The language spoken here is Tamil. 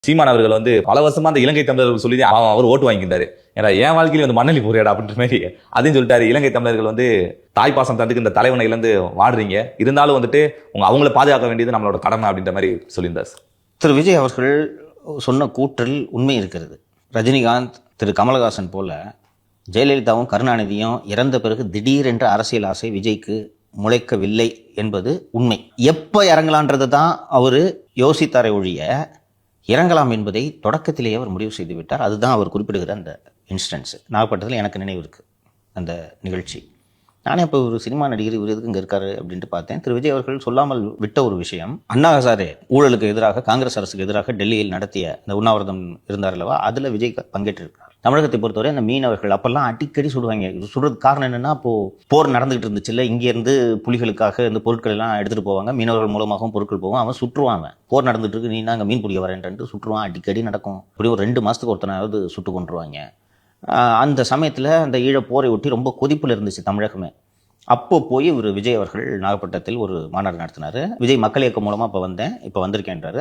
சீமான் அவர்கள் வந்து பல வருஷமா அந்த இலங்கை தமிழர்கள் சொல்லி அவர் ஓட்டு வாங்கிட்டாரு. ஏன்னா என் வாழ்க்கையில வந்து மண்ணலி போறியாடா அப்படின்ற மாதிரி அதையும் சொல்லிட்டாரு. இலங்கை தமிழர்கள் வந்து தாய்ப்பாசம் தந்துக்கு இந்த தலைவனை இழந்து வாடுறீங்க, இருந்தாலும் வந்துட்டு அவங்கள பாதுகாக்க வேண்டியது நம்மளோட கடமை அப்படின்ற மாதிரி சொல்லியிருந்தார். திரு விஜய் அவர்கள் சொன்ன கூற்றில் உண்மை இருக்கிறது. ரஜினிகாந்த், திரு கமலஹாசன் போல ஜெயலலிதாவும் கருணாநிதியும் இறந்த பிறகு திடீரென்ற அரசியல் ஆசை விஜய்க்கு முளைக்கவில்லை என்பது உண்மை. எப்போ இறங்கலான்றது தான் அவர் யோசித்தாரை ஒழிய இறங்கலாம் என்பதை தொடக்கத்திலேயே அவர் முடிவு செய்து விட்டார். அதுதான் அவர் குறிப்பிடுகிற அந்த இன்ஸ்டன்ஸ். நாகப்பட்டினத்தில் எனக்கு நினைவு இருக்குது அந்த நிகழ்ச்சி. நானே இப்போ ஒரு சினிமா நடிகர் இவர் எதுக்கு இங்கே இருக்காரு அப்படின்ட்டு பார்த்தேன். திரு விஜய் அவர்கள் சொல்லாமல் விட்ட ஒரு விஷயம், அண்ணா ஹசாரே ஊழலுக்கு எதிராக காங்கிரஸ் அரசுக்கு எதிராக டெல்லியில் நடத்திய இந்த உண்ணாவிரதம் இருந்தார் அல்லவா, அதில் விஜய் பங்கேற்றிருக்கிறார். தமிழகத்தை பொறுத்தவரை அந்த மீனவர்கள் அப்பெல்லாம் அடிக்கடி சுடுவாங்க. சுடுறது காரணம் என்னென்னா, அப்போது போர் நடந்துகிட்டு இருந்துச்சு இல்லை, இங்கேருந்து புலிகளுக்காக இந்த பொருட்கள் எல்லாம் எடுத்துகிட்டு போவாங்க, மீனவர்கள் மூலமாகவும் பொருட்கள் போவோம். அவன் சுற்றுவான், போர் நடந்துட்டு இருக்கு, நீ அங்கே மீன் பிடிக்க வரேன்ட்டு சுற்றுவான். அடிக்கடி நடக்கும். இப்படி ஒரு 2 மாதத்துக்கு ஒருத்தனாவது சுட்டு கொண்டுருவாங்க. அந்த சமயத்தில் அந்த ஈழப்போரை ஒட்டி ரொம்ப கொதிப்பில் இருந்துச்சு தமிழகமே. அப்போ போய் விஜய் அவர்கள் நாகப்பட்டினத்தில் ஒரு மாநாடு நடத்தினார். விஜய் மக்கள் இயக்கம் மூலமாக இப்போ வந்திருக்கேன்றாரு.